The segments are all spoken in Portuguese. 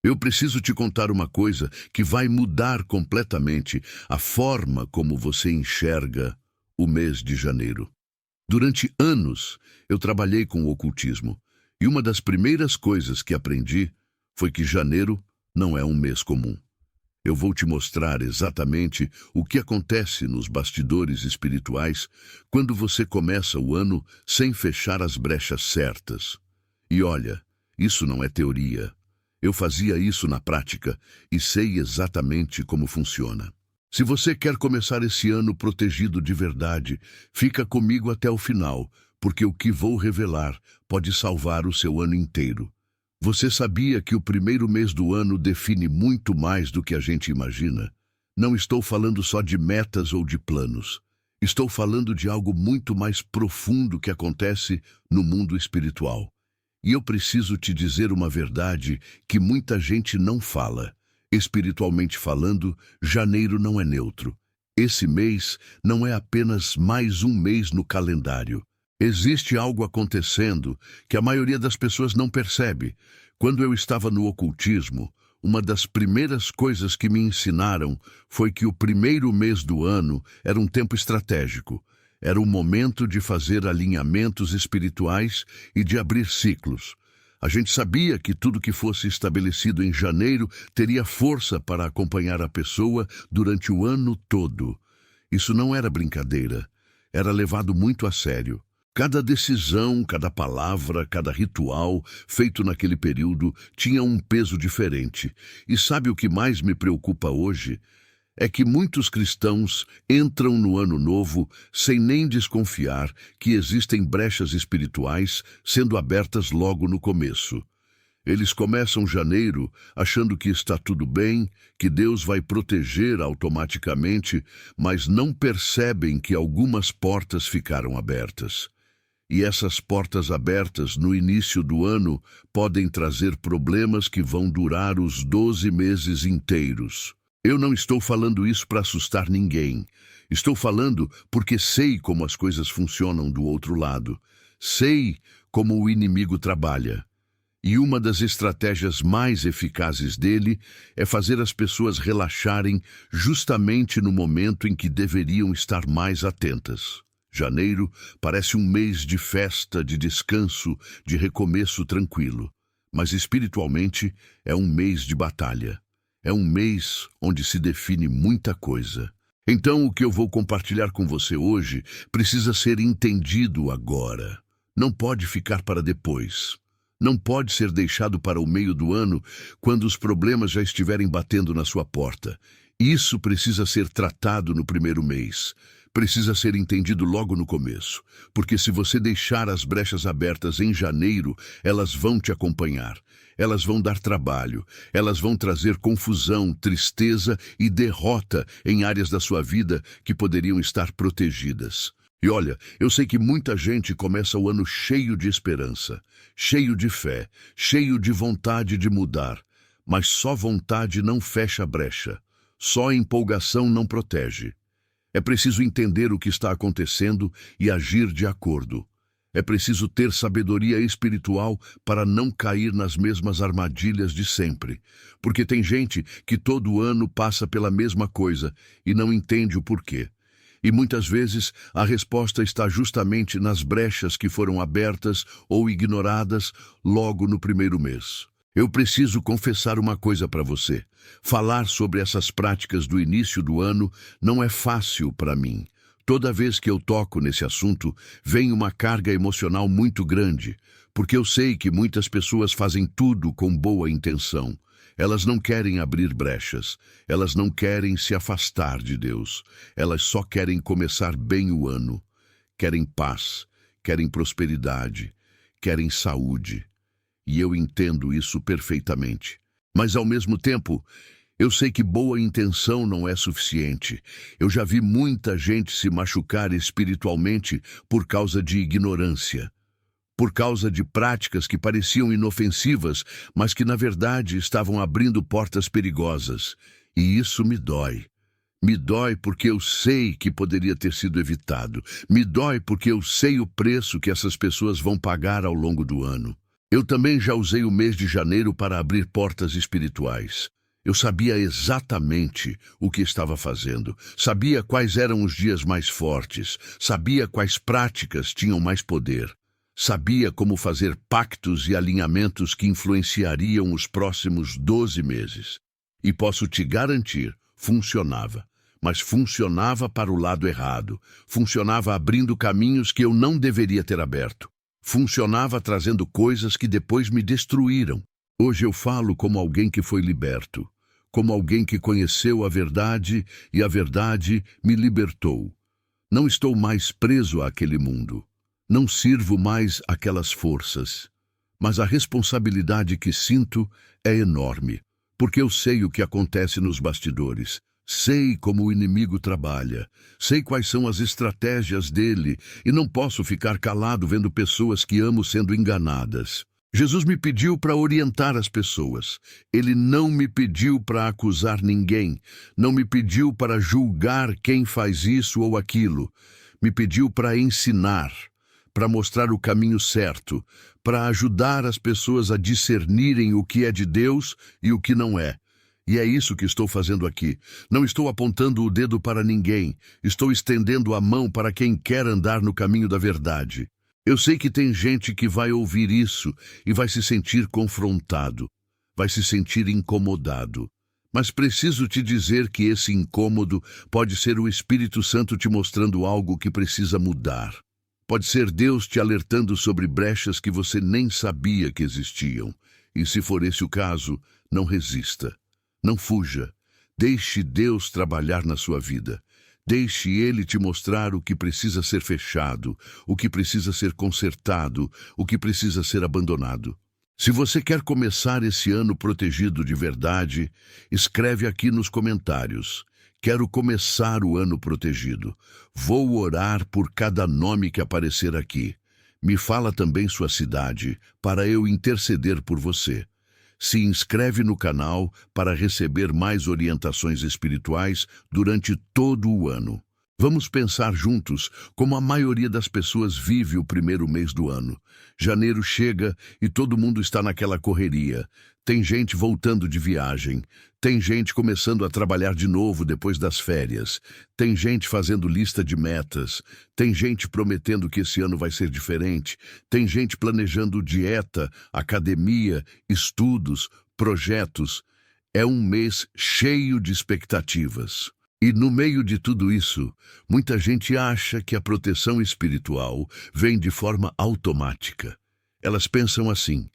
Eu preciso te contar uma coisa que vai mudar completamente a forma como você enxerga o mês de janeiro. Durante anos, eu trabalhei com o ocultismo, e uma das primeiras coisas que aprendi foi que janeiro não é um mês comum. Eu vou te mostrar exatamente o que acontece nos bastidores espirituais quando você começa o ano sem fechar as brechas certas. E olha, isso não é teoria. Eu fazia isso na prática e sei exatamente como funciona. Se você quer começar esse ano protegido de verdade, fica comigo até o final, porque o que vou revelar pode salvar o seu ano inteiro. Você sabia que o primeiro mês do ano define muito mais do que a gente imagina? Não estou falando só de metas ou de planos. Estou falando de algo muito mais profundo que acontece no mundo espiritual. E eu preciso te dizer uma verdade que muita gente não fala. Espiritualmente falando, janeiro não é neutro. Esse mês não é apenas mais um mês no calendário. Existe algo acontecendo que a maioria das pessoas não percebe. Quando eu estava no ocultismo, uma das primeiras coisas que me ensinaram foi que o primeiro mês do ano era um tempo estratégico. Era um momento de fazer alinhamentos espirituais e de abrir ciclos. A gente sabia que tudo que fosse estabelecido em janeiro teria força para acompanhar a pessoa durante o ano todo. Isso não era brincadeira. Era levado muito a sério. Cada decisão, cada palavra, cada ritual feito naquele período tinha um peso diferente. E sabe o que mais me preocupa hoje? É que muitos cristãos entram no ano novo sem nem desconfiar que existem brechas espirituais sendo abertas logo no começo. Eles começam janeiro achando que está tudo bem, que Deus vai proteger automaticamente, mas não percebem que algumas portas ficaram abertas. E essas portas abertas no início do ano podem trazer problemas que vão durar os 12 meses inteiros. Eu não estou falando isso para assustar ninguém. Estou falando porque sei como as coisas funcionam do outro lado. Sei como o inimigo trabalha. E uma das estratégias mais eficazes dele é fazer as pessoas relaxarem justamente no momento em que deveriam estar mais atentas. Janeiro parece um mês de festa, de descanso, de recomeço tranquilo. Mas espiritualmente é um mês de batalha. É um mês onde se define muita coisa. Então o que eu vou compartilhar com você hoje precisa ser entendido agora. Não pode ficar para depois. Não pode ser deixado para o meio do ano, quando os problemas já estiverem batendo na sua porta. Isso precisa ser tratado no primeiro mês. Precisa ser entendido logo no começo, porque se você deixar as brechas abertas em janeiro, elas vão te acompanhar, elas vão dar trabalho, elas vão trazer confusão, tristeza e derrota em áreas da sua vida que poderiam estar protegidas. E olha, eu sei que muita gente começa o ano cheio de esperança, cheio de fé, cheio de vontade de mudar, mas só vontade não fecha a brecha, só empolgação não protege. É preciso entender o que está acontecendo e agir de acordo. É preciso ter sabedoria espiritual para não cair nas mesmas armadilhas de sempre. Porque tem gente que todo ano passa pela mesma coisa e não entende o porquê. E muitas vezes a resposta está justamente nas brechas que foram abertas ou ignoradas logo no primeiro mês. Eu preciso confessar uma coisa para você. Falar sobre essas práticas do início do ano não é fácil para mim. Toda vez que eu toco nesse assunto, vem uma carga emocional muito grande, porque eu sei que muitas pessoas fazem tudo com boa intenção. Elas não querem abrir brechas, elas não querem se afastar de Deus, elas só querem começar bem o ano. Querem paz, querem prosperidade, querem saúde. E eu entendo isso perfeitamente. Mas, ao mesmo tempo, eu sei que boa intenção não é suficiente. Eu já vi muita gente se machucar espiritualmente por causa de ignorância. Por causa de práticas que pareciam inofensivas, mas que, na verdade, estavam abrindo portas perigosas. E isso me dói. Me dói porque eu sei que poderia ter sido evitado. Me dói porque eu sei o preço que essas pessoas vão pagar ao longo do ano. Eu também já usei o mês de janeiro para abrir portas espirituais. Eu sabia exatamente o que estava fazendo, sabia quais eram os dias mais fortes, sabia quais práticas tinham mais poder, sabia como fazer pactos e alinhamentos que influenciariam os próximos 12 meses. E posso te garantir, funcionava. Mas funcionava para o lado errado, funcionava abrindo caminhos que eu não deveria ter aberto, funcionava trazendo coisas que depois me destruíram. Hoje eu falo como alguém que foi liberto, como alguém que conheceu a verdade e a verdade me libertou. Não estou mais preso àquele mundo, não sirvo mais àquelas forças, mas a responsabilidade que sinto é enorme, porque eu sei o que acontece nos bastidores. Sei como o inimigo trabalha, sei quais são as estratégias dele e não posso ficar calado vendo pessoas que amo sendo enganadas. Jesus me pediu para orientar as pessoas. Ele não me pediu para acusar ninguém, não me pediu para julgar quem faz isso ou aquilo. Me pediu para ensinar, para mostrar o caminho certo, para ajudar as pessoas a discernirem o que é de Deus e o que não é. E é isso que estou fazendo aqui. Não estou apontando o dedo para ninguém. Estou estendendo a mão para quem quer andar no caminho da verdade. Eu sei que tem gente que vai ouvir isso e vai se sentir confrontado, vai se sentir incomodado. Mas preciso te dizer que esse incômodo pode ser o Espírito Santo te mostrando algo que precisa mudar. Pode ser Deus te alertando sobre brechas que você nem sabia que existiam. E se for esse o caso, não resista. Não fuja. Deixe Deus trabalhar na sua vida. Deixe Ele te mostrar o que precisa ser fechado, o que precisa ser consertado, o que precisa ser abandonado. Se você quer começar esse ano protegido de verdade, escreve aqui nos comentários. Quero começar o ano protegido. Vou orar por cada nome que aparecer aqui. Me fala também sua cidade, para eu interceder por você. Se inscreve no canal para receber mais orientações espirituais durante todo o ano. Vamos pensar juntos como a maioria das pessoas vive o primeiro mês do ano. Janeiro chega e todo mundo está naquela correria. Tem gente voltando de viagem. Tem gente começando a trabalhar de novo depois das férias. Tem gente fazendo lista de metas. Tem gente prometendo que esse ano vai ser diferente. Tem gente planejando dieta, academia, estudos, projetos. É um mês cheio de expectativas. E no meio de tudo isso, muita gente acha que a proteção espiritual vem de forma automática. Elas pensam assim: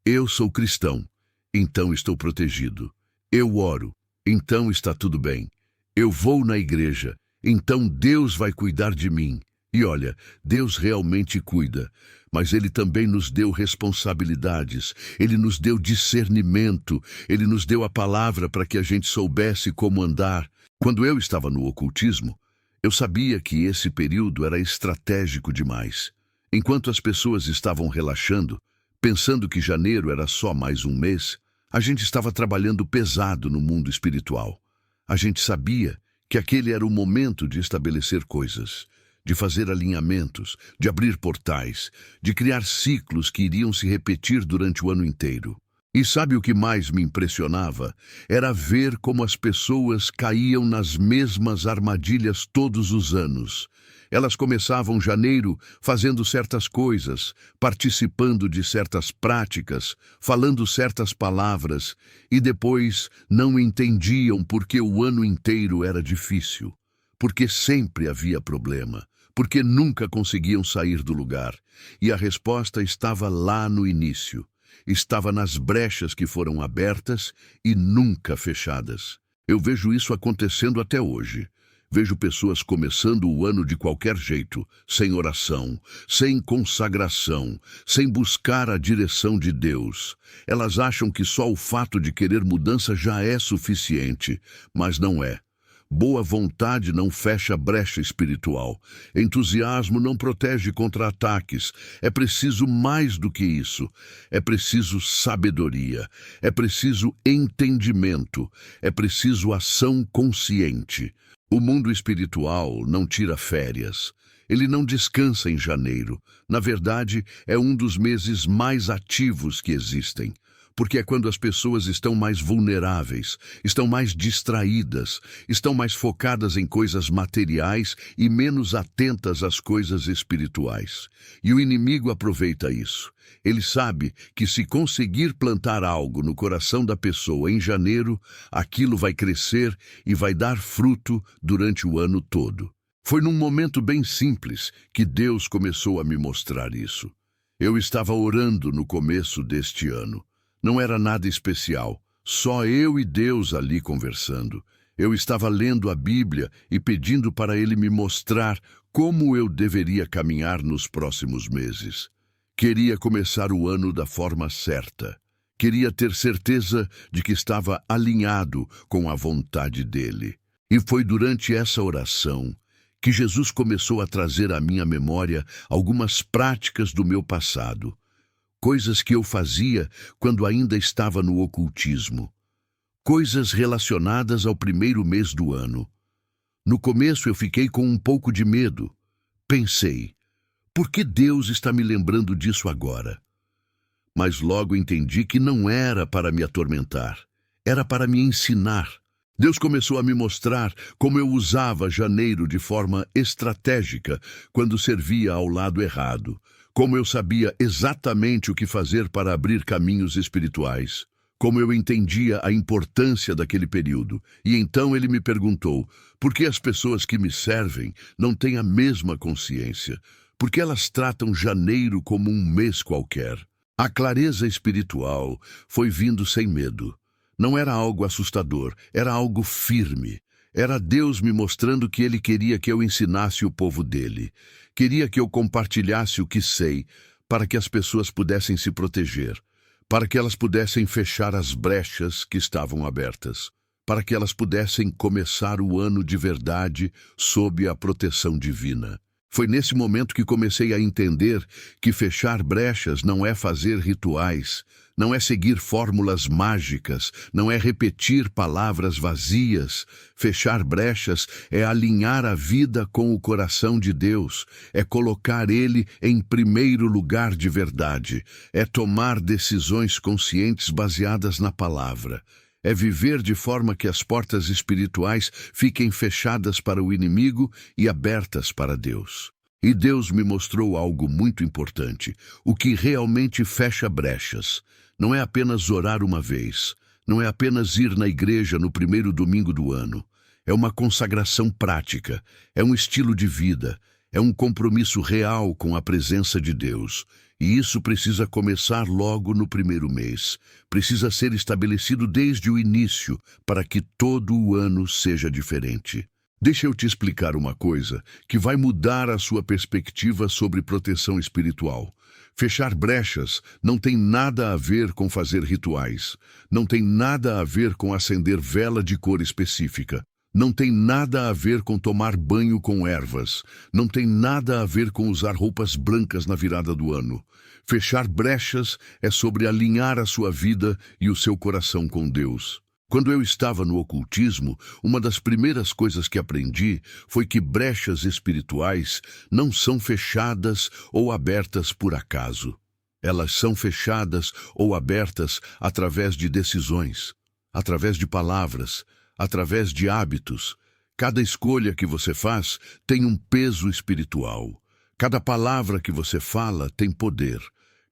eu sou cristão, então estou protegido. Eu oro, então está tudo bem. Eu vou na igreja, então Deus vai cuidar de mim. E olha, Deus realmente cuida, mas Ele também nos deu responsabilidades, Ele nos deu discernimento, Ele nos deu a palavra para que a gente soubesse como andar. Quando eu estava no ocultismo, eu sabia que esse período era estratégico demais. Enquanto as pessoas estavam relaxando, pensando que janeiro era só mais um mês, a gente estava trabalhando pesado no mundo espiritual. A gente sabia que aquele era o momento de estabelecer coisas, de fazer alinhamentos, de abrir portais, de criar ciclos que iriam se repetir durante o ano inteiro. E sabe o que mais me impressionava? Era ver como as pessoas caíam nas mesmas armadilhas todos os anos. Elas começavam janeiro fazendo certas coisas, participando de certas práticas, falando certas palavras, e depois não entendiam porque o ano inteiro era difícil, porque sempre havia problema, porque nunca conseguiam sair do lugar. E a resposta estava lá no início. Estava nas brechas que foram abertas e nunca fechadas. Eu vejo isso acontecendo até hoje. Vejo pessoas começando o ano de qualquer jeito, sem oração, sem consagração, sem buscar a direção de Deus. Elas acham que só o fato de querer mudança já é suficiente, mas não é. Boa vontade não fecha brecha espiritual. Entusiasmo não protege contra ataques. É preciso mais do que isso. É preciso sabedoria. É preciso entendimento. É preciso ação consciente. O mundo espiritual não tira férias. Ele não descansa em janeiro. Na verdade, é um dos meses mais ativos que existem, porque é quando as pessoas estão mais vulneráveis, estão mais distraídas, estão mais focadas em coisas materiais e menos atentas às coisas espirituais. E o inimigo aproveita isso. Ele sabe que se conseguir plantar algo no coração da pessoa em janeiro, aquilo vai crescer e vai dar fruto durante o ano todo. Foi num momento bem simples que Deus começou a me mostrar isso. Eu estava orando no começo deste ano. Não era nada especial, só eu e Deus ali conversando. Eu estava lendo a Bíblia e pedindo para Ele me mostrar como eu deveria caminhar nos próximos meses. Queria começar o ano da forma certa. Queria ter certeza de que estava alinhado com a vontade dEle. E foi durante essa oração que Jesus começou a trazer à minha memória algumas práticas do meu passado, coisas que eu fazia quando ainda estava no ocultismo, coisas relacionadas ao primeiro mês do ano. No começo eu fiquei com um pouco de medo. Pensei, por que Deus está me lembrando disso agora? Mas logo entendi que não era para me atormentar, era para me ensinar. Deus começou a me mostrar como eu usava janeiro de forma estratégica quando servia ao lado errado, como eu sabia exatamente o que fazer para abrir caminhos espirituais, como eu entendia a importância daquele período. E então ele me perguntou, por que as pessoas que me servem não têm a mesma consciência? Por que elas tratam janeiro como um mês qualquer? A clareza espiritual foi vindo sem medo. Não era algo assustador, era algo firme. Era Deus me mostrando que Ele queria que eu ensinasse o povo dele. Queria que eu compartilhasse o que sei, para que as pessoas pudessem se proteger, para que elas pudessem fechar as brechas que estavam abertas, para que elas pudessem começar o ano de verdade sob a proteção divina. Foi nesse momento que comecei a entender que fechar brechas não é fazer rituais, não é seguir fórmulas mágicas, não é repetir palavras vazias. Fechar brechas é alinhar a vida com o coração de Deus, é colocar Ele em primeiro lugar de verdade, é tomar decisões conscientes baseadas na palavra. É viver de forma que as portas espirituais fiquem fechadas para o inimigo e abertas para Deus. E Deus me mostrou algo muito importante, o que realmente fecha brechas. Não é apenas orar uma vez, não é apenas ir na igreja no primeiro domingo do ano. É uma consagração prática, é um estilo de vida, é um compromisso real com a presença de Deus. E isso precisa começar logo no primeiro mês. Precisa ser estabelecido desde o início, para que todo o ano seja diferente. Deixa eu te explicar uma coisa que vai mudar a sua perspectiva sobre proteção espiritual. Fechar brechas não tem nada a ver com fazer rituais. Não tem nada a ver com acender vela de cor específica. Não tem nada a ver com tomar banho com ervas. Não tem nada a ver com usar roupas brancas na virada do ano. Fechar brechas é sobre alinhar a sua vida e o seu coração com Deus. Quando eu estava no ocultismo, uma das primeiras coisas que aprendi foi que brechas espirituais não são fechadas ou abertas por acaso. Elas são fechadas ou abertas através de decisões, através de palavras, através de hábitos. Cada escolha que você faz tem um peso espiritual. Cada palavra que você fala tem poder.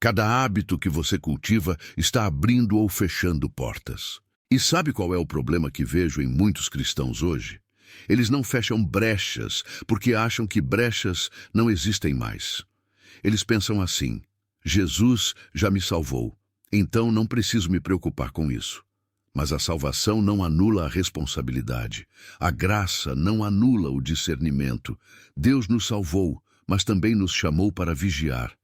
Cada hábito que você cultiva está abrindo ou fechando portas. E sabe qual é o problema que vejo em muitos cristãos hoje? Eles não fecham brechas porque acham que brechas não existem mais. Eles pensam assim: Jesus já me salvou, então não preciso me preocupar com isso. Mas a salvação não anula a responsabilidade. A graça não anula o discernimento. Deus nos salvou, mas também nos chamou para vigiar,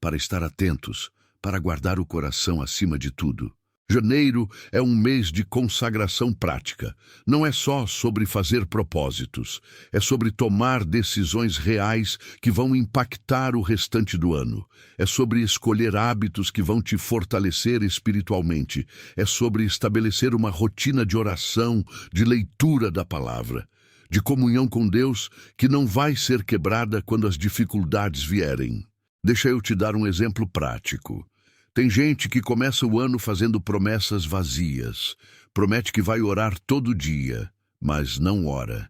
para estar atentos, para guardar o coração acima de tudo. Janeiro é um mês de consagração prática. Não é só sobre fazer propósitos. É sobre tomar decisões reais que vão impactar o restante do ano. É sobre escolher hábitos que vão te fortalecer espiritualmente. É sobre estabelecer uma rotina de oração, de leitura da palavra. de comunhão com Deus, que não vai ser quebrada quando as dificuldades vierem. Deixa eu te dar um exemplo prático. Tem gente que começa o ano fazendo promessas vazias. Promete que vai orar todo dia, mas não ora.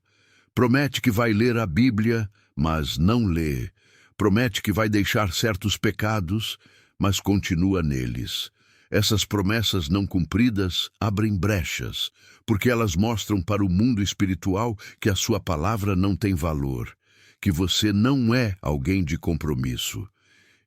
Promete que vai ler a Bíblia, mas não lê. Promete que vai deixar certos pecados, mas continua neles. Essas promessas não cumpridas abrem brechas, porque elas mostram para o mundo espiritual que a sua palavra não tem valor, que você não é alguém de compromisso.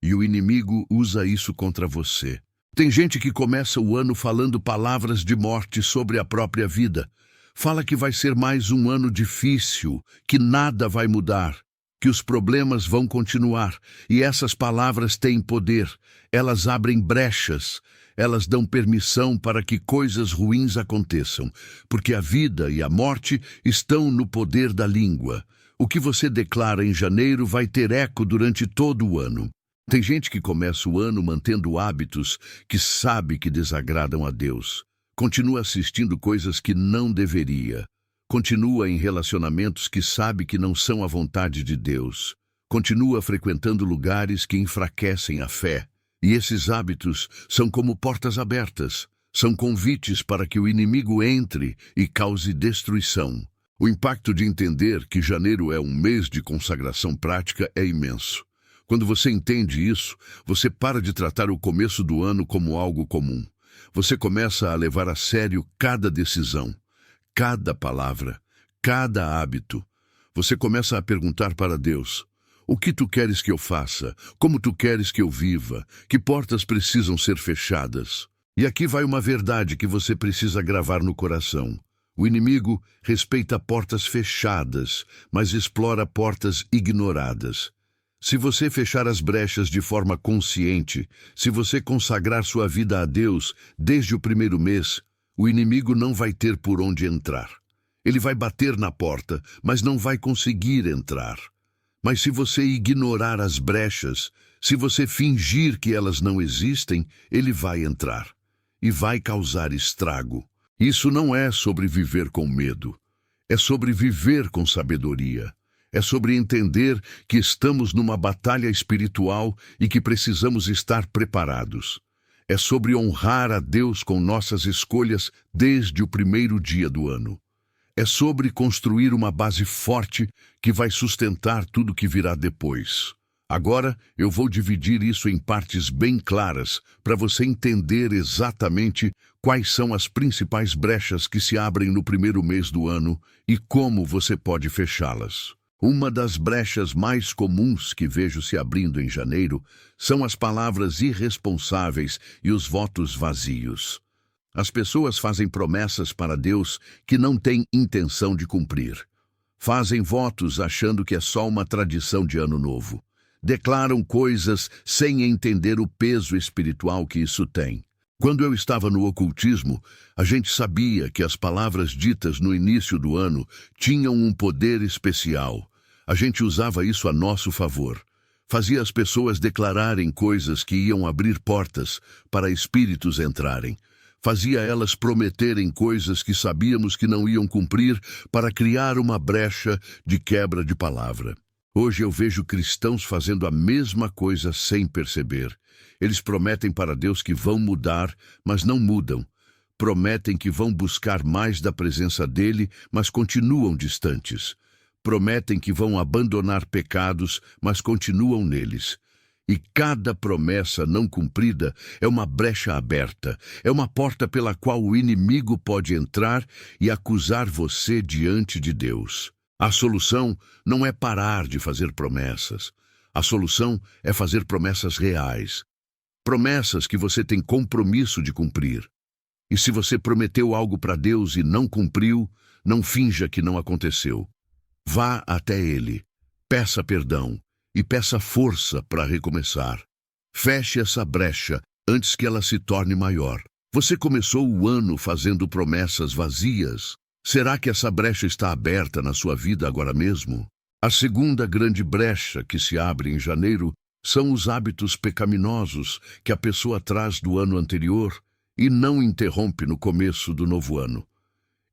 E o inimigo usa isso contra você. Tem gente que começa o ano falando palavras de morte sobre a própria vida. Fala que vai ser mais um ano difícil, que nada vai mudar, que os problemas vão continuar. E essas palavras têm poder. Elas abrem brechas. Elas dão permissão para que coisas ruins aconteçam, porque a vida e a morte estão no poder da língua. O que você declara em janeiro vai ter eco durante todo o ano. Tem gente que começa o ano mantendo hábitos que sabe que desagradam a Deus. Continua assistindo coisas que não deveria. Continua em relacionamentos que sabe que não são a vontade de Deus. Continua frequentando lugares que enfraquecem a fé. E esses hábitos são como portas abertas. São convites para que o inimigo entre e cause destruição. O impacto de entender que janeiro é um mês de consagração prática é imenso. Quando você entende isso, você para de tratar o começo do ano como algo comum. Você começa a levar a sério cada decisão, cada palavra, cada hábito. Você começa a perguntar para Deus: o que tu queres que eu faça? Como tu queres que eu viva? Que portas precisam ser fechadas? E aqui vai uma verdade que você precisa gravar no coração. O inimigo respeita portas fechadas, mas explora portas ignoradas. Se você fechar as brechas de forma consciente, se você consagrar sua vida a Deus desde o primeiro mês, o inimigo não vai ter por onde entrar. Ele vai bater na porta, mas não vai conseguir entrar. Mas se você ignorar as brechas, se você fingir que elas não existem, ele vai entrar e vai causar estrago. Isso não é sobre viver com medo, é sobre viver com sabedoria. É sobre entender que estamos numa batalha espiritual e que precisamos estar preparados. É sobre honrar a Deus com nossas escolhas desde o primeiro dia do ano. É sobre construir uma base forte que vai sustentar tudo que virá depois. Agora, eu vou dividir isso em partes bem claras para você entender exatamente quais são as principais brechas que se abrem no primeiro mês do ano e como você pode fechá-las. Uma das brechas mais comuns que vejo se abrindo em janeiro são as palavras irresponsáveis e os votos vazios. As pessoas fazem promessas para Deus que não têm intenção de cumprir. Fazem votos achando que é só uma tradição de ano novo. Declaram coisas sem entender o peso espiritual que isso tem. Quando eu estava no ocultismo, a gente sabia que as palavras ditas no início do ano tinham um poder especial. A gente usava isso a nosso favor. Fazia as pessoas declararem coisas que iam abrir portas para espíritos entrarem. Fazia elas prometerem coisas que sabíamos que não iam cumprir para criar uma brecha de quebra de palavra. Hoje eu vejo cristãos fazendo a mesma coisa sem perceber. Eles prometem para Deus que vão mudar, mas não mudam. Prometem que vão buscar mais da presença dele, mas continuam distantes. Prometem que vão abandonar pecados, mas continuam neles. E cada promessa não cumprida é uma brecha aberta, é uma porta pela qual o inimigo pode entrar e acusar você diante de Deus. A solução não é parar de fazer promessas. A solução é fazer promessas reais. Promessas que você tem compromisso de cumprir. E se você prometeu algo para Deus e não cumpriu, não finja que não aconteceu. Vá até Ele, peça perdão e peça força para recomeçar. Feche essa brecha antes que ela se torne maior. Você começou o ano fazendo promessas vazias. Será que essa brecha está aberta na sua vida agora mesmo? A segunda grande brecha que se abre em janeiro são os hábitos pecaminosos que a pessoa traz do ano anterior e não interrompe no começo do novo ano.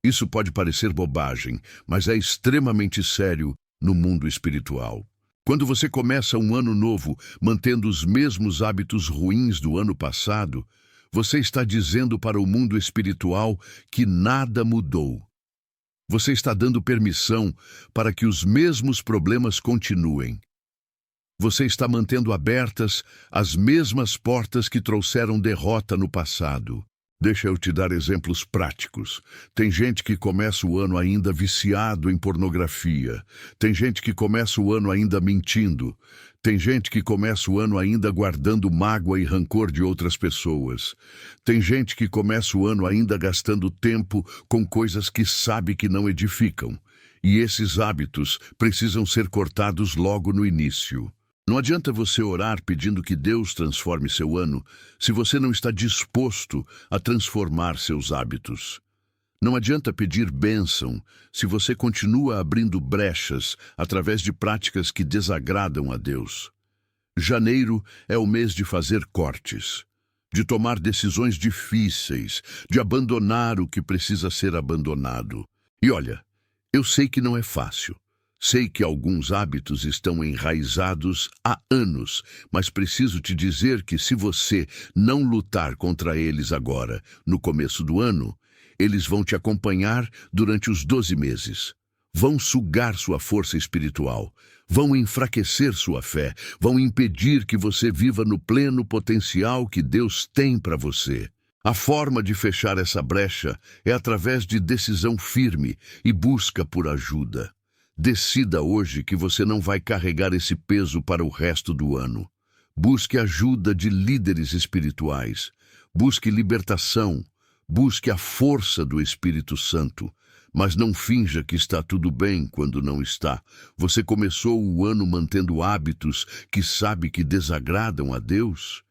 Isso pode parecer bobagem, mas é extremamente sério no mundo espiritual. Quando você começa um ano novo mantendo os mesmos hábitos ruins do ano passado, você está dizendo para o mundo espiritual que nada mudou. Você está dando permissão para que os mesmos problemas continuem. Você está mantendo abertas as mesmas portas que trouxeram derrota no passado. Deixa eu te dar exemplos práticos. Tem gente que começa o ano ainda viciado em pornografia. Tem gente que começa o ano ainda mentindo. Tem gente que começa o ano ainda guardando mágoa e rancor de outras pessoas. Tem gente que começa o ano ainda gastando tempo com coisas que sabe que não edificam. E esses hábitos precisam ser cortados logo no início. Não adianta você orar pedindo que Deus transforme seu ano se você não está disposto a transformar seus hábitos. Não adianta pedir bênção se você continua abrindo brechas através de práticas que desagradam a Deus. Janeiro é o mês de fazer cortes, de tomar decisões difíceis, de abandonar o que precisa ser abandonado. E olha, eu sei que não é fácil. Sei que alguns hábitos estão enraizados há anos, mas preciso te dizer que se você não lutar contra eles agora, no começo do ano, eles vão te acompanhar durante os 12 meses. Vão sugar sua força espiritual, vão enfraquecer sua fé, vão impedir que você viva no pleno potencial que Deus tem para você. A forma de fechar essa brecha é através de decisão firme e busca por ajuda. Decida hoje que você não vai carregar esse peso para o resto do ano. Busque ajuda de líderes espirituais. Busque libertação. Busque a força do Espírito Santo. Mas não finja que está tudo bem quando não está. Você começou o ano mantendo hábitos que sabe que desagradam a Deus?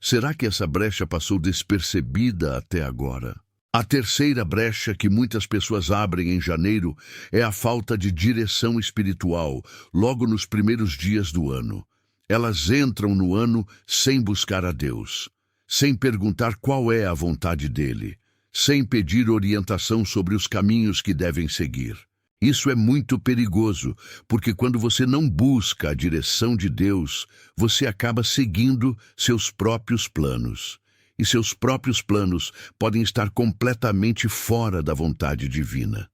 Será que essa brecha passou despercebida até agora? A terceira brecha que muitas pessoas abrem em janeiro é a falta de direção espiritual, logo nos primeiros dias do ano. Elas entram no ano sem buscar a Deus, sem perguntar qual é a vontade dele, sem pedir orientação sobre os caminhos que devem seguir. Isso é muito perigoso, porque quando você não busca a direção de Deus, você acaba seguindo seus próprios planos. E seus próprios planos podem estar completamente fora da vontade divina.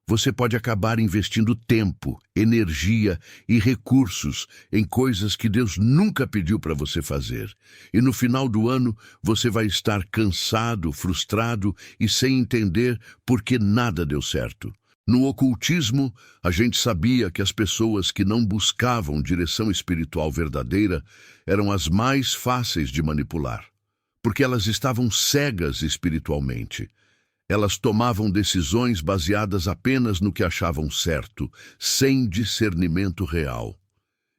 Você pode acabar investindo tempo, energia e recursos em coisas que Deus nunca pediu para você fazer. E no final do ano, você vai estar cansado, frustrado e sem entender por que nada deu certo. No ocultismo, a gente sabia que as pessoas que não buscavam direção espiritual verdadeira eram as mais fáceis de manipular. Porque elas estavam cegas espiritualmente. Elas tomavam decisões baseadas apenas no que achavam certo, sem discernimento real.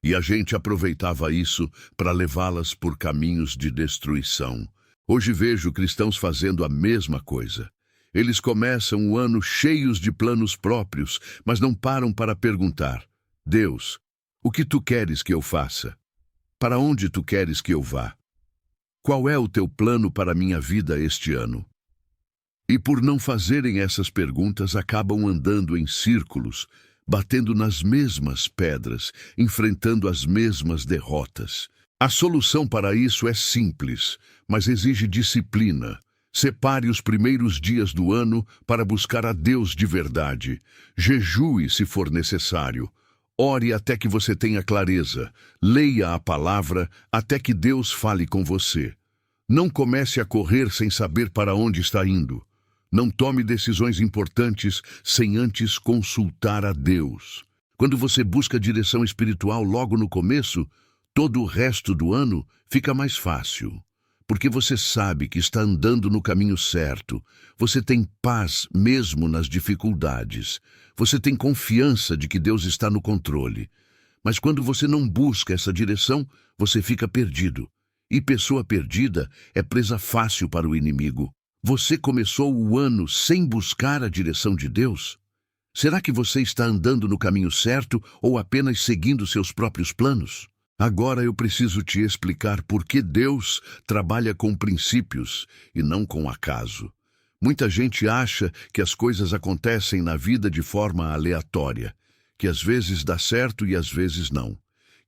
E a gente aproveitava isso para levá-las por caminhos de destruição. Hoje vejo cristãos fazendo a mesma coisa. Eles começam o ano cheios de planos próprios, mas não param para perguntar: Deus, o que tu queres que eu faça? Para onde tu queres que eu vá? Qual é o teu plano para a minha vida este ano? E por não fazerem essas perguntas, acabam andando em círculos, batendo nas mesmas pedras, enfrentando as mesmas derrotas. A solução para isso é simples, mas exige disciplina. Separe os primeiros dias do ano para buscar a Deus de verdade. Jejue se for necessário. Ore até que você tenha clareza. Leia a palavra até que Deus fale com você. Não comece a correr sem saber para onde está indo. Não tome decisões importantes sem antes consultar a Deus. Quando você busca direção espiritual logo no começo, todo o resto do ano fica mais fácil. Porque você sabe que está andando no caminho certo. Você tem paz mesmo nas dificuldades. Você tem confiança de que Deus está no controle. Mas quando você não busca essa direção, você fica perdido. E pessoa perdida é presa fácil para o inimigo. Você começou o ano sem buscar a direção de Deus? Será que você está andando no caminho certo ou apenas seguindo seus próprios planos? Agora eu preciso te explicar por que Deus trabalha com princípios e não com acaso. Muita gente acha que as coisas acontecem na vida de forma aleatória, que às vezes dá certo e às vezes não,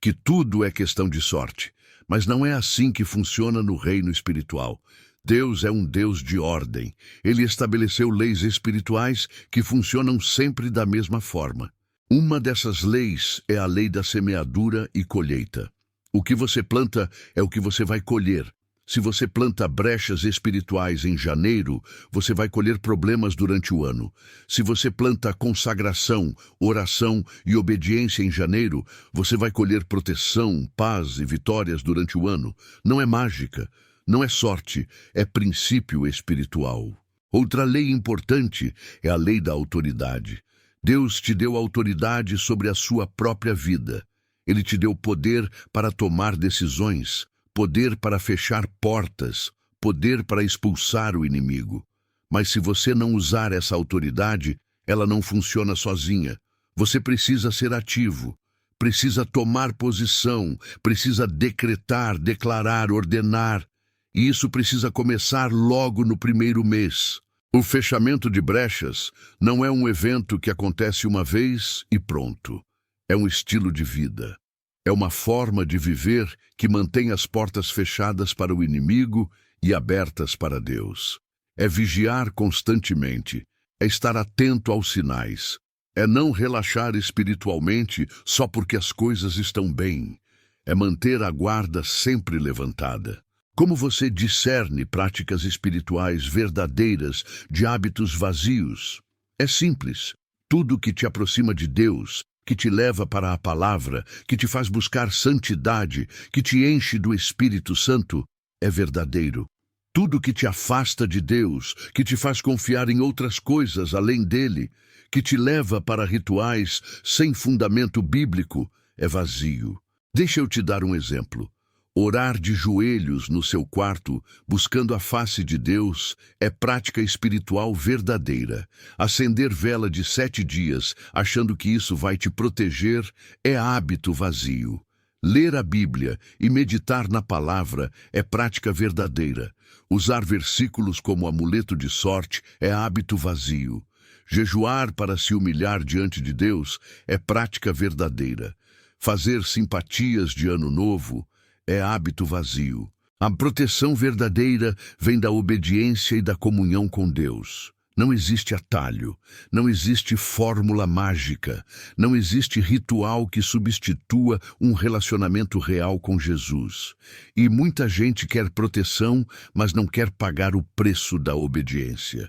que tudo é questão de sorte. Mas não é assim que funciona no reino espiritual. Deus é um Deus de ordem. Ele estabeleceu leis espirituais que funcionam sempre da mesma forma. Uma dessas leis é a lei da semeadura e colheita. O que você planta é o que você vai colher. Se você planta brechas espirituais em janeiro, você vai colher problemas durante o ano. Se você planta consagração, oração e obediência em janeiro, você vai colher proteção, paz e vitórias durante o ano. Não é mágica, não é sorte, é princípio espiritual. Outra lei importante é a lei da autoridade. Deus te deu autoridade sobre a sua própria vida. Ele te deu poder para tomar decisões, poder para fechar portas, poder para expulsar o inimigo. Mas se você não usar essa autoridade, ela não funciona sozinha. Você precisa ser ativo, precisa tomar posição, precisa decretar, declarar, ordenar. E isso precisa começar logo no primeiro mês. O fechamento de brechas não é um evento que acontece uma vez e pronto. É um estilo de vida. É uma forma de viver que mantém as portas fechadas para o inimigo e abertas para Deus. É vigiar constantemente, é estar atento aos sinais, é não relaxar espiritualmente só porque as coisas estão bem, é manter a guarda sempre levantada. Como você discerne práticas espirituais verdadeiras de hábitos vazios? É simples. Tudo que te aproxima de Deus, que te leva para a palavra, que te faz buscar santidade, que te enche do Espírito Santo, é verdadeiro. Tudo que te afasta de Deus, que te faz confiar em outras coisas além dele, que te leva para rituais sem fundamento bíblico, é vazio. Deixa eu te dar um exemplo. Orar de joelhos no seu quarto, buscando a face de Deus, é prática espiritual verdadeira. Acender vela de 7 dias, achando que isso vai te proteger, é hábito vazio. Ler a Bíblia e meditar na palavra é prática verdadeira. Usar versículos como amuleto de sorte é hábito vazio. Jejuar para se humilhar diante de Deus é prática verdadeira. Fazer simpatias de ano novo é hábito vazio. A proteção verdadeira vem da obediência e da comunhão com Deus. Não existe atalho, não existe fórmula mágica, não existe ritual que substitua um relacionamento real com Jesus. E muita gente quer proteção, mas não quer pagar o preço da obediência.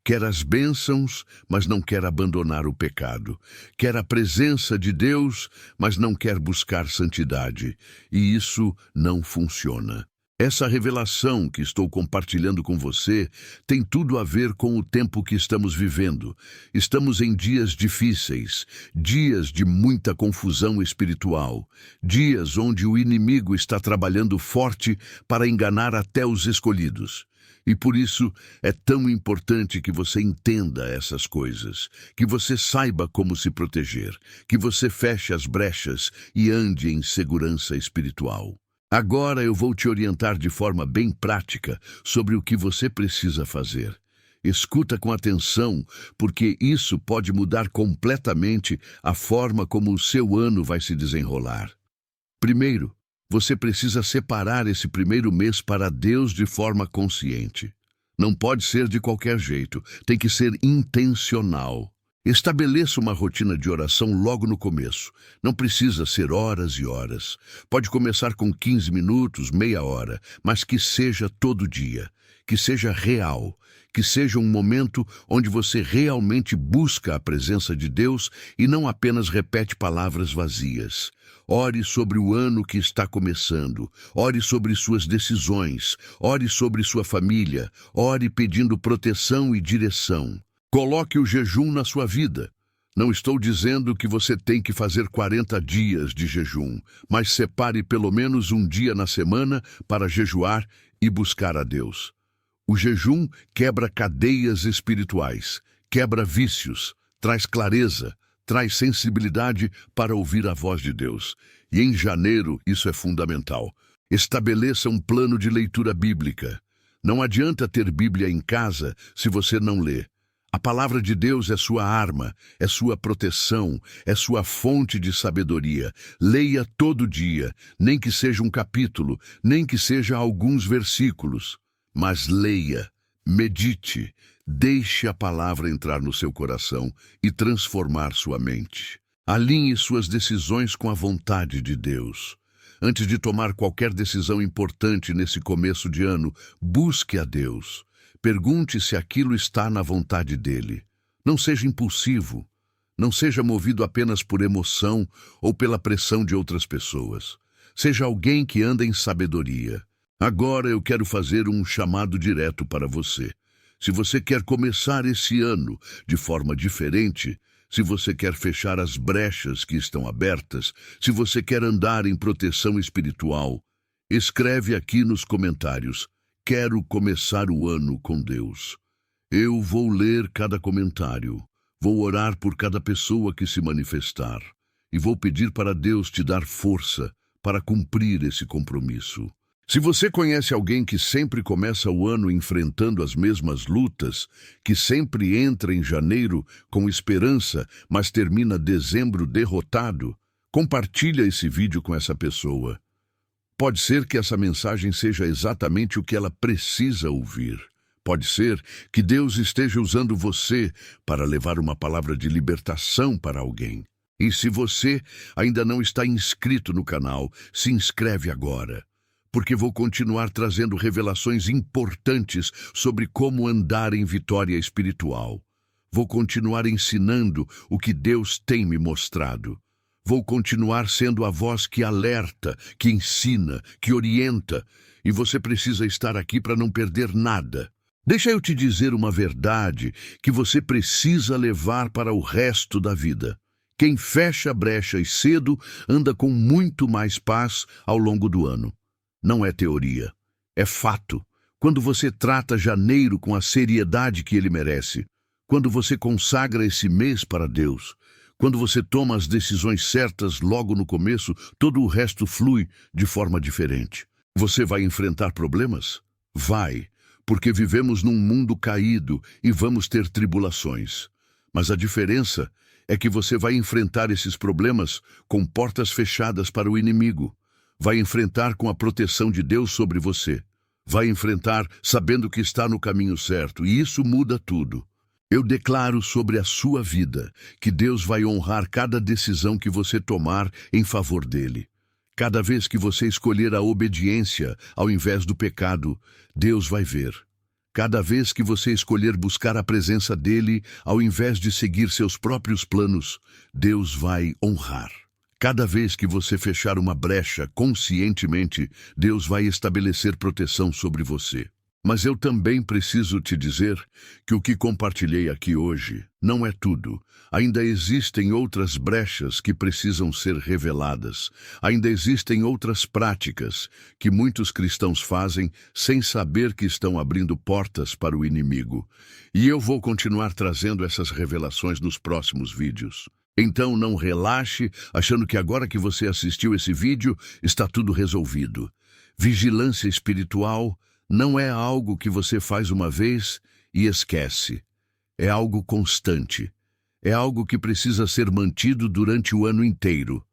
Quer as bênçãos, mas não quer abandonar o pecado. Quer a presença de Deus, mas não quer buscar santidade. E isso não funciona. Essa revelação que estou compartilhando com você tem tudo a ver com o tempo que estamos vivendo. Estamos em dias difíceis, dias de muita confusão espiritual, dias onde o inimigo está trabalhando forte para enganar até os escolhidos. E por isso é tão importante que você entenda essas coisas, que você saiba como se proteger, que você feche as brechas e ande em segurança espiritual. Agora eu vou te orientar de forma bem prática sobre o que você precisa fazer. Escuta com atenção, porque isso pode mudar completamente a forma como o seu ano vai se desenrolar. Primeiro, você precisa separar esse primeiro mês para Deus de forma consciente. Não pode ser de qualquer jeito, tem que ser intencional. Estabeleça uma rotina de oração logo no começo. Não precisa ser horas e horas. Pode começar com 15 minutos, meia hora, mas que seja todo dia, que seja real, que seja um momento onde você realmente busca a presença de Deus e não apenas repete palavras vazias. Ore sobre o ano que está começando, ore sobre suas decisões, ore sobre sua família, ore pedindo proteção e direção. Coloque o jejum na sua vida. Não estou dizendo que você tem que fazer 40 dias de jejum, mas separe pelo menos um dia na semana para jejuar e buscar a Deus. O jejum quebra cadeias espirituais, quebra vícios, traz clareza, traz sensibilidade para ouvir a voz de Deus. E em janeiro isso é fundamental. Estabeleça um plano de leitura bíblica. Não adianta ter Bíblia em casa se você não lê. A palavra de Deus é sua arma, é sua proteção, é sua fonte de sabedoria. Leia todo dia, nem que seja um capítulo, nem que seja alguns versículos. Mas leia, medite, deixe a palavra entrar no seu coração e transformar sua mente. Alinhe suas decisões com a vontade de Deus. Antes de tomar qualquer decisão importante nesse começo de ano, busque a Deus. Pergunte se aquilo está na vontade dele. Não seja impulsivo. Não seja movido apenas por emoção ou pela pressão de outras pessoas. Seja alguém que anda em sabedoria. Agora eu quero fazer um chamado direto para você. Se você quer começar esse ano de forma diferente, se você quer fechar as brechas que estão abertas, se você quer andar em proteção espiritual, escreve aqui nos comentários: quero começar o ano com Deus. Eu vou ler cada comentário, vou orar por cada pessoa que se manifestar e vou pedir para Deus te dar força para cumprir esse compromisso. Se você conhece alguém que sempre começa o ano enfrentando as mesmas lutas, que sempre entra em janeiro com esperança, mas termina dezembro derrotado, compartilha esse vídeo com essa pessoa. Pode ser que essa mensagem seja exatamente o que ela precisa ouvir. Pode ser que Deus esteja usando você para levar uma palavra de libertação para alguém. E se você ainda não está inscrito no canal, se inscreve agora, porque vou continuar trazendo revelações importantes sobre como andar em vitória espiritual. Vou continuar ensinando o que Deus tem me mostrado. Vou continuar sendo a voz que alerta, que ensina, que orienta, e você precisa estar aqui para não perder nada. Deixa eu te dizer uma verdade que você precisa levar para o resto da vida. Quem fecha brechas cedo anda com muito mais paz ao longo do ano. Não é teoria, é fato. Quando você trata janeiro com a seriedade que ele merece, quando você consagra esse mês para Deus, quando você toma as decisões certas logo no começo, todo o resto flui de forma diferente. Você vai enfrentar problemas? Vai, porque vivemos num mundo caído e vamos ter tribulações. Mas a diferença é que você vai enfrentar esses problemas com portas fechadas para o inimigo. Vai enfrentar com a proteção de Deus sobre você. Vai enfrentar sabendo que está no caminho certo, e isso muda tudo. Eu declaro sobre a sua vida que Deus vai honrar cada decisão que você tomar em favor dele. Cada vez que você escolher a obediência ao invés do pecado, Deus vai ver. Cada vez que você escolher buscar a presença dele ao invés de seguir seus próprios planos, Deus vai honrar. Cada vez que você fechar uma brecha conscientemente, Deus vai estabelecer proteção sobre você. Mas eu também preciso te dizer que o que compartilhei aqui hoje não é tudo. Ainda existem outras brechas que precisam ser reveladas. Ainda existem outras práticas que muitos cristãos fazem sem saber que estão abrindo portas para o inimigo. E eu vou continuar trazendo essas revelações nos próximos vídeos. Então não relaxe achando que agora que você assistiu esse vídeo está tudo resolvido. Vigilância espiritual não é algo que você faz uma vez e esquece. É algo constante. É algo que precisa ser mantido durante o ano inteiro.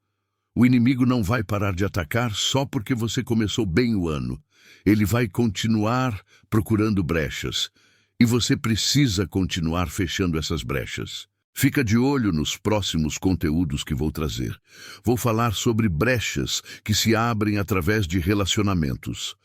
O inimigo não vai parar de atacar só porque você começou bem o ano. Ele vai continuar procurando brechas. E você precisa continuar fechando essas brechas. Fica de olho nos próximos conteúdos que vou trazer. Vou falar sobre brechas que se abrem através de relacionamentos.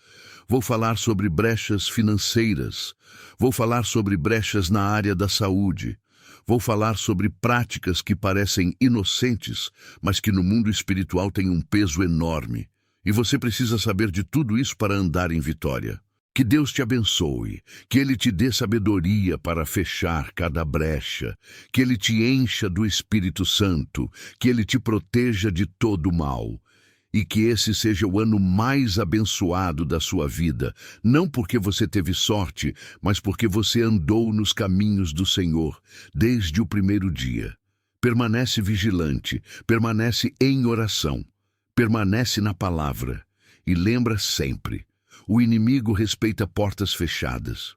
Vou falar sobre brechas financeiras. Vou falar sobre brechas na área da saúde. Vou falar sobre práticas que parecem inocentes, mas que no mundo espiritual têm um peso enorme. E você precisa saber de tudo isso para andar em vitória. Que Deus te abençoe, que Ele te dê sabedoria para fechar cada brecha, que Ele te encha do Espírito Santo, que Ele te proteja de todo o mal. E que esse seja o ano mais abençoado da sua vida, não porque você teve sorte, mas porque você andou nos caminhos do Senhor desde o primeiro dia. Permanece vigilante, permanece em oração, permanece na palavra e lembra sempre: O inimigo respeita portas fechadas.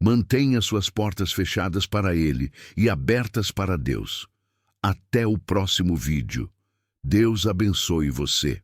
Mantenha suas portas fechadas para ele e abertas para Deus. Até o próximo vídeo. Deus abençoe você.